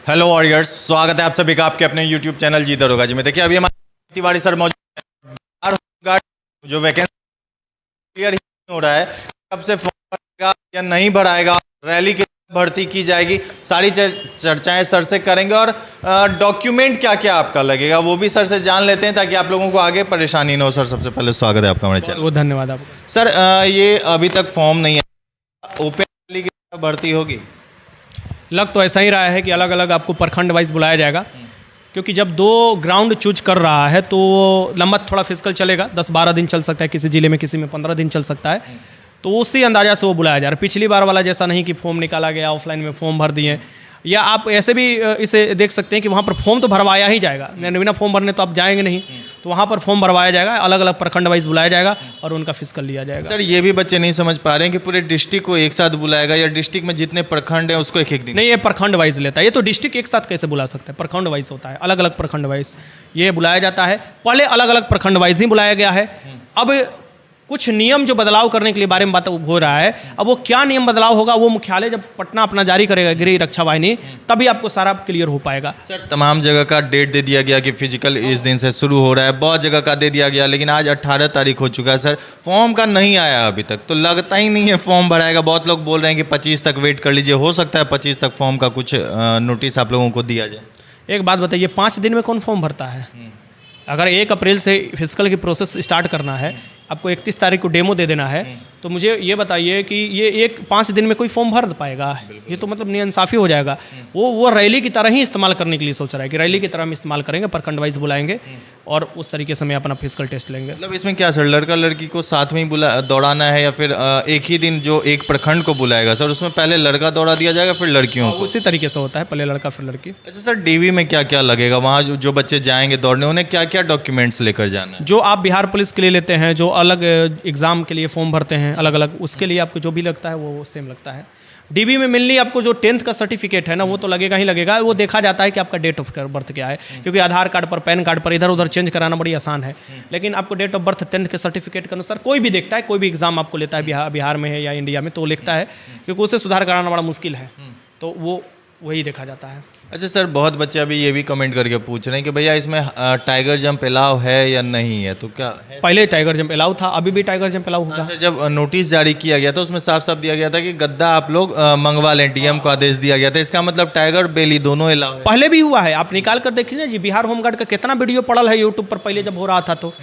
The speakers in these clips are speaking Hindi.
हेलो वॉरियर्स, स्वागत है आप सभी का आपके अपने यूट्यूब चैनल जी दरोगा जी में। देखिए अभी हमारे तिवारी सर मौजूद हैं। जो वैकेंसी क्लियर ही नहीं हो रहा है, कब से फॉर्म भरेगा या नहीं भराएगा, रैली की भर्ती की जाएगी, सारी चर्चाएं सर से करेंगे और डॉक्यूमेंट क्या क्या आपका लगेगा वो भी सर से जान लेते हैं ताकि आप लोगों को आगे परेशानी ना हो। सर सबसे पहले स्वागत है आपका हमारे चैनल। बहुत धन्यवाद आपको। सर ये अभी तक फॉर्म नहीं है, ओपन रैली की भर्ती होगी? लग तो ऐसा ही रहा है कि अलग अलग आपको प्रखंड वाइज बुलाया जाएगा, क्योंकि जब दो ग्राउंड चूज कर रहा है तो लंबा थोड़ा फिजिकल चलेगा, 10-12 दिन चल सकता है, किसी जिले में किसी में 15 दिन चल सकता है। तो उसी अंदाजा से वो बुलाया जा रहा है। पिछली बार वाला जैसा नहीं कि फॉर्म निकाला गया, ऑफलाइन में फॉर्म भर दिए, या आप ऐसे भी इसे देख सकते हैं कि वहाँ पर फॉर्म तो भरवाया ही जाएगा, बिना फॉर्म भरने तो आप जाएंगे नहीं, तो वहाँ पर फॉर्म भरवाया जाएगा, अलग अलग प्रखंड वाइज बुलाया जाएगा और उनका फिजिकल लिया जाएगा। सर ये भी बच्चे नहीं समझ पा रहे हैं कि पूरे डिस्ट्रिक्ट को एक साथ बुलाएगा या डिस्ट्रिक्ट में जितने प्रखंड हैं उसको एक एक दिन? नहीं, ये प्रखंड वाइज लेता है। ये तो डिस्ट्रिक्ट एक साथ कैसे बुला सकते हैं, प्रखंड वाइज होता है, अलग अलग प्रखंड वाइज ये बुलाया जाता है। पहले अलग अलग प्रखंड वाइज ही बुलाया गया है। अब कुछ नियम जो बदलाव करने के लिए बारे में बात हो रहा है, अब वो क्या नियम बदलाव होगा वो मुख्यालय जब पटना अपना जारी करेगा, गृह रक्षा वाहिनी, तभी आपको सारा क्लियर हो पाएगा। सर तमाम जगह का डेट दे दिया गया कि फिजिकल इस दिन से शुरू हो रहा है, बहुत जगह का दे दिया गया, लेकिन आज 18 तारीख हो चुका है सर, फॉर्म का नहीं आया अभी तक, तो लगता ही नहीं है फॉर्म भराएगा। बहुत लोग बोल रहे हैं कि 25 तक वेट कर लीजिए, हो सकता है 25 तक फॉर्म का कुछ नोटिस आप लोगों को दिया जाए। एक बात बताइए, 5 दिन में कौन फॉर्म भरता है? अगर 1 अप्रैल से फिजिकल की प्रोसेस स्टार्ट करना है, आपको 31 तारीख को डेमो दे देना है, तो मुझे ये बताइए कि ये 5 दिन में कोई फॉर्म भर पाएगा? ये तो मतलब नाइंसाफ़ी हो जाएगा। वो रैली की तरह ही इस्तेमाल करने के लिए सोच रहा है कि रैली की तरह हम इस्तेमाल करेंगे, प्रखंड वाइज बुलाएंगे और उस तरीके से मैं अपना फिजिकल टेस्ट लेंगे। मतलब इसमें क्या सर, लड़का लड़की को साथ में ही दौड़ाना है या फिर एक ही दिन जो एक प्रखंड को बुलाएगा सर उसमें पहले लड़का दौड़ा दिया जाएगा फिर लड़कियों को? उसी तरीके से होता है, पहले लड़का फिर लड़की। अच्छा सर, डीवी में क्या क्या लगेगा? वहाँ जो बच्चे जाएंगे दौड़ने, उन्हें क्या क्या डॉक्यूमेंट्स लेकर जाना है? जो आप बिहार पुलिस के लिए लेते हैं, जो अलग एग्ज़ाम के लिए फॉर्म भरते हैं अलग अलग, उसके लिए आपको जो भी लगता है वो सेम लगता है। डीबी में मिलनी आपको जो 10th का सर्टिफिकेट है ना, वो तो लगेगा ही लगेगा। वो देखा जाता है कि आपका डेट ऑफ बर्थ क्या है, क्योंकि आधार कार्ड पर, पैन कार्ड पर इधर उधर चेंज कराना बड़ी आसान है, लेकिन आपको डेट ऑफ बर्थ 10th के सर्टिफिकेट के अनुसार कोई भी देखता है, कोई भी एग्जाम आपको लेता है बिहार में है या इंडिया में, तो वो लिखता है, क्योंकि उसे सुधार कराना बड़ा मुश्किल है, तो वो वही देखा जाता है। अच्छा सर, बहुत बच्चे अभी ये भी कमेंट करके पूछ रहे हैं कि भैया इसमें टाइगर जंप अलाउ है या नहीं है, तो क्या है? पहले टाइगर जंप अलाउ था, अभी भी टाइगर जंप अलाउ होगा। सर जब नोटिस जारी किया गया था उसमें साफ साफ दिया गया था कि गद्दा आप लोग मंगवा लें, डीएम को आदेश दिया गया था, इसका मतलब टाइगर बेली दोनों अलाउ है? पहले भी हुआ है, आप निकाल कर देखिए ना जी, बिहार होमगार्ड का कितना वीडियो पड़ल है यूट्यूब पर, पहले जब हो रहा था तो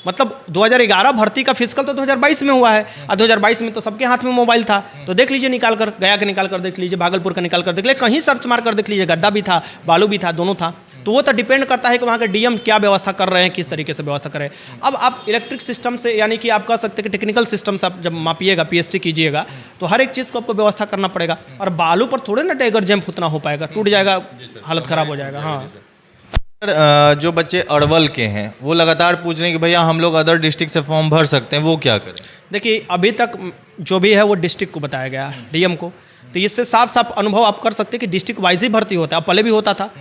मतलब 2011 भर्ती का फिजिकल तो 2022 में हुआ है, और 2022 में तो सबके हाथ में मोबाइल था, तो देख लीजिए, निकाल कर, गया का निकाल कर देख लीजिए, भागलपुर का निकाल कर देख लीजिए, कहीं सर्च मार कर देख लीजिए, गद्दा भी था, बालू भी था, दोनों था। तो वो तो डिपेंड करता है कि वहाँ के डीएम क्या व्यवस्था कर रहे हैं, किस तरीके से व्यवस्था कर रहे हैं। अब आप इलेक्ट्रिक सिस्टम से, यानी कि आप कह सकते हैं कि टेक्निकल सिस्टम से आप जब मापिएगा, पीएचटी कीजिएगा, तो हर एक चीज़ को आपको व्यवस्था करना पड़ेगा, और बालू पर थोड़े ना टाइगर जंप उतना हो पाएगा, टूट जाएगा, हालत खराब हो जाएगा। हाँ सर जो बच्चे अरवल के हैं वो लगातार पूछ रहे हैं कि भैया हम लोग अदर डिस्ट्रिक्ट से फॉर्म भर सकते हैं, वो क्या करें? देखिए, अभी तक जो भी है वो डिस्ट्रिक्ट को बताया गया है, डीएम को, तो इससे साफ साफ अनुभव आप कर सकते हैं कि डिस्ट्रिक्ट वाइज ही भर्ती होता है। पहले भी होता था,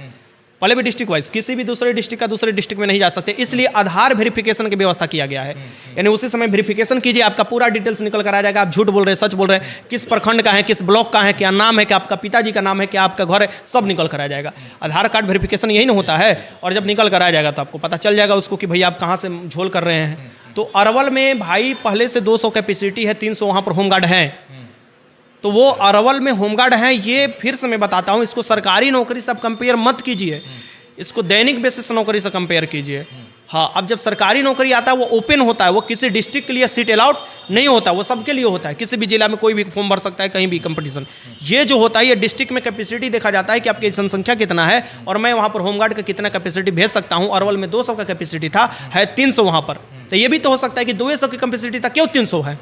पहले भी डिस्ट्रिक्ट वाइज, किसी भी दूसरे डिस्ट्रिक्ट का दूसरे डिस्ट्रिक्ट में नहीं जा सकते, इसलिए आधार वेरिफिकेशन की व्यवस्था किया गया है। यानी उसी समय वेरिफिकेशन कीजिए, आपका पूरा डिटेल्स निकल कर आ जाएगा, आप झूठ बोल रहे हैं, सच बोल रहे हैं, किस प्रखंड का है, किस ब्लॉक का है, क्या नाम है, क्या आपका पिताजी का नाम है, क्या आपका घर है, सब निकल कर आ जाएगा। आधार कार्ड वेरिफिकेशन यही ना होता है, और जब निकल कर आ जाएगा तो आपको पता चल जाएगा उसको कि भैया आप कहाँ से झोल कर रहे हैं। तो अरवल में भाई पहले से 200 कैपेसिटी है, 300 वहाँ पर होमगार्ड हैं, तो वो अरवल में होमगार्ड हैं। ये फिर से मैं बताता हूँ, इसको सरकारी नौकरी से आप कंपेयर मत कीजिए, इसको दैनिक बेसिस नौकरी से कंपेयर कीजिए। हाँ, अब जब सरकारी नौकरी आता है वो ओपन होता है, वो किसी डिस्ट्रिक्ट के लिए सीट अलाउड नहीं होता, वो सबके लिए होता है, किसी भी जिला में कोई भी फॉर्म भर सकता है, कहीं भी कंपटीशन। ये जो होता है ये डिस्ट्रिक्ट में कैपेसिटी देखा जाता है कि आपकी जनसंख्या कितना है, और मैं वहाँ पर होमगार्ड का कितना कैपेसिटी भेज सकता हूँ। अरवल में 200 का कैपेसिटी था, है 300 वहाँ पर, तो ये भी तो हो सकता है कि 200 की कैपेसिटी था, क्यों 300 है?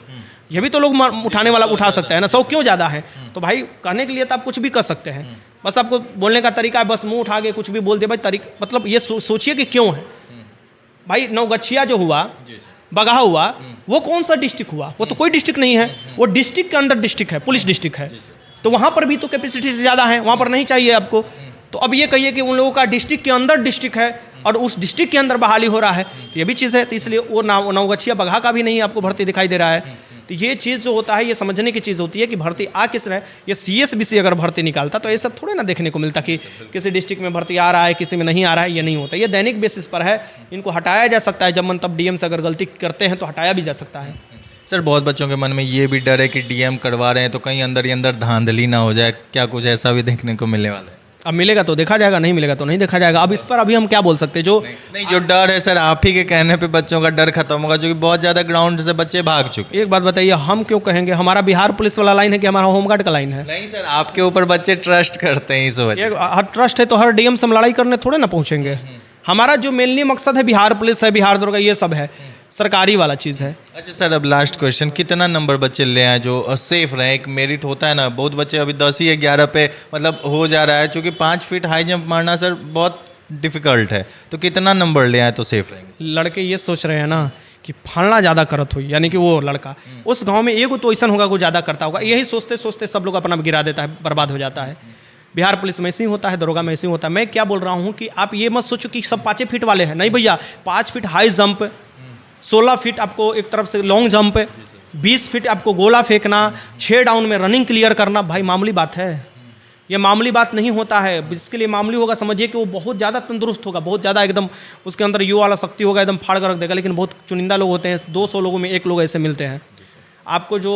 ये भी तो लोग उठाने वाला उठा सकता है ना, 100 क्यों ज़्यादा है? तो भाई कहने के लिए तो आप कुछ भी कर सकते हैं, बस आपको बोलने का तरीका है, बस मुंह उठा के कुछ भी बोल दे भाई, मतलब ये सोचिए कि क्यों है भाई। नवगछिया जो हुआ, बगहा हुआ, वो कौन सा डिस्ट्रिक्ट हुआ? वो तो कोई डिस्ट्रिक्ट नहीं है, वो डिस्ट्रिक्ट के अंदर डिस्ट्रिक्ट है, पुलिस डिस्ट्रिक्ट है, तो वहाँ पर भी तो कैपेसिटी से ज़्यादा है, वहाँ पर नहीं चाहिए आपको। तो अब ये कहिए कि उन लोगों का डिस्ट्रिक्ट के अंदर डिस्ट्रिक्ट है और उस डिस्ट्रिक्ट के अंदर बहाली हो रहा है, तो ये भी चीज़ है, तो इसलिए वो नवगछिया बगहा का भी नहीं आपको भर्ती दिखाई दे रहा है। तो ये चीज़ जो होता है ये समझने की चीज़ होती है कि भर्ती आ किस रहा है। ये CSBC अगर भर्ती निकालता तो ये सब थोड़े ना देखने को मिलता कि किसी डिस्ट्रिक्ट में भर्ती आ रहा है, किसी में नहीं आ रहा है, ये नहीं होता। ये दैनिक बेसिस पर है, इनको हटाया जा सकता है जब मन तब। DM से अगर गलती करते हैं तो हटाया भी जा सकता है। सर बहुत बच्चों के मन में ये भी डर है कि DM करवा रहे हैं तो कहीं अंदर ही अंदर धांधली ना हो जाए, क्या कुछ ऐसा भी देखने को मिलने वाला है? अब मिलेगा तो देखा जाएगा, नहीं मिलेगा तो नहीं देखा जाएगा। अब इस पर अभी हम क्या बोल सकते हैं? जो नहीं, जो डर है सर आप ही के कहने पे बच्चों का डर खत्म होगा, क्योंकि बहुत ज़्यादा ग्राउंड से बच्चे भाग चुके एक बात बताइए, हम क्यों कहेंगे हमारा बिहार पुलिस वाला लाइन है कि हमारा होमगार्ड का लाइन है? हैं। नहीं सर, आपके ऊपर बच्चे ट्रस्ट करते हैं इस वजह। ये हर ट्रस्ट है तो हर DM से हम लड़ाई करने थोड़े ना पहुंचेंगे। हमारा जो मेनली मकसद है बिहार पुलिस है, बिहार दरोगा, ये सब है, सरकारी वाला चीज़ है। अच्छा सर, अब लास्ट क्वेश्चन, कितना नंबर बच्चे ले आए जो सेफ रहे? एक मेरिट होता है ना, बहुत बच्चे अभी 10 ही 11 पे मतलब हो जा रहा है, क्योंकि 5 फीट हाई जंप मारना सर बहुत डिफिकल्ट है, तो कितना नंबर ले आए तो सेफ रहेंगे? लड़के ये सोच रहे हैं ना कि फलना ज़्यादा करत हुई, यानी कि वो लड़का उस गांव में एगो तो ऐसा होगा वो ज़्यादा करता होगा, यही सोचते सोचते सब लोग अपना गिरा देता है, बर्बाद हो जाता है। बिहार पुलिस में ऐसे ही होता है, दरोगा में ऐसे ही होता है। मैं क्या बोल रहा हूँ कि आप ये मत सोचो कि सब 5 फीट वाले हैं, नहीं भैया। 5 फीट हाई जंप, 16 फीट आपको एक तरफ से लॉन्ग जंप, 20 फीट आपको गोला फेंकना, 6 डाउन में रनिंग क्लियर करना, भाई मामूली बात है? ये मामूली बात नहीं होता है। जिसके लिए मामूली होगा समझिए कि वो बहुत ज़्यादा तंदुरुस्त होगा, बहुत ज़्यादा एकदम उसके अंदर युवा वाला शक्ति होगा, एकदम फाड़ कर रख देगा। लेकिन बहुत चुनिंदा लोग होते हैं, 200 लोगों में 1 लोग ऐसे मिलते हैं। आपको जो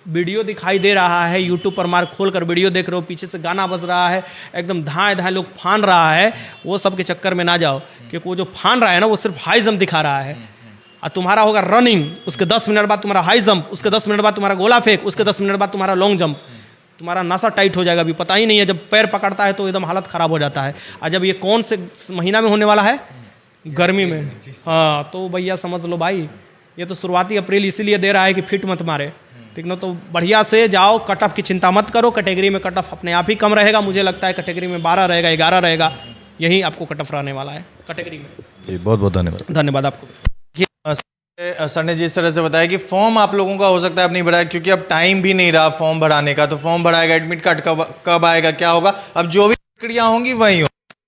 वीडियो दिखाई दे रहा है, यूट्यूब पर मार खोल कर वीडियो देख रहे हो, पीछे से गाना बज रहा है, एकदम धाएँ धाएँ लोग फान रहा है, वो सब के चक्कर में ना जाओ, क्योंकि वो जो फान रहा है ना वो सिर्फ हाई जंप दिखा रहा है। और तुम्हारा होगा रनिंग, उसके 10 मिनट बाद तुम्हारा हाई जंप, उसके 10 मिनट बाद तुम्हारा गोला फेंक, उसके 10 मिनट बाद तुम्हारा लॉन्ग जंप। तुम्हारा नशा टाइट हो जाएगा, अभी पता ही नहीं है। जब पैर पकड़ता है तो एकदम हालत ख़राब हो जाता है। और जब ये कौन से महीना में होने वाला है? गर्मी में। हाँ, तो भैया समझ लो भाई, ये तो शुरुआती अप्रैल इसीलिए दे रहा है कि फिट मत मारे, ठीक ना। तो बढ़िया से जाओ, कट ऑफ की चिंता मत करो। कैटेगरी में कट ऑफ अपने आप ही कम रहेगा, मुझे लगता है कैटेगरी में 12 रहेगा, 11 रहेगा, यही आपको कट ऑफ रहने वाला है कैटेगरी में। जी बहुत बहुत धन्यवाद। धन्यवाद आपको। सर ने जिस तरह से बताया कि फॉर्म आप लोगों का हो सकता है अब नहीं भराया, क्योंकि अब टाइम भी नहीं रहा फॉर्म भराने का, तो फॉर्म भराएगा, एडमिट कार्ड कब आएगा, क्या होगा, अब जो भी प्रक्रिया होंगी वही हो,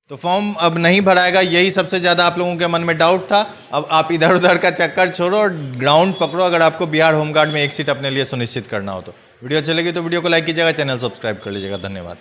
तो फॉर्म अब नहीं भराएगा। यही सबसे ज़्यादा आप लोगों के मन में डाउट था। अब आप इधर उधर का चक्कर छोड़ो और ग्राउंड पकड़ो, अगर आपको बिहार होमगार्ड में 1 सीट अपने लिए सुनिश्चित करना हो तो। वीडियो अच्छी लगी तो वीडियो को लाइक कीजिएगा, चैनल सब्सक्राइब कर लीजिएगा। धन्यवाद।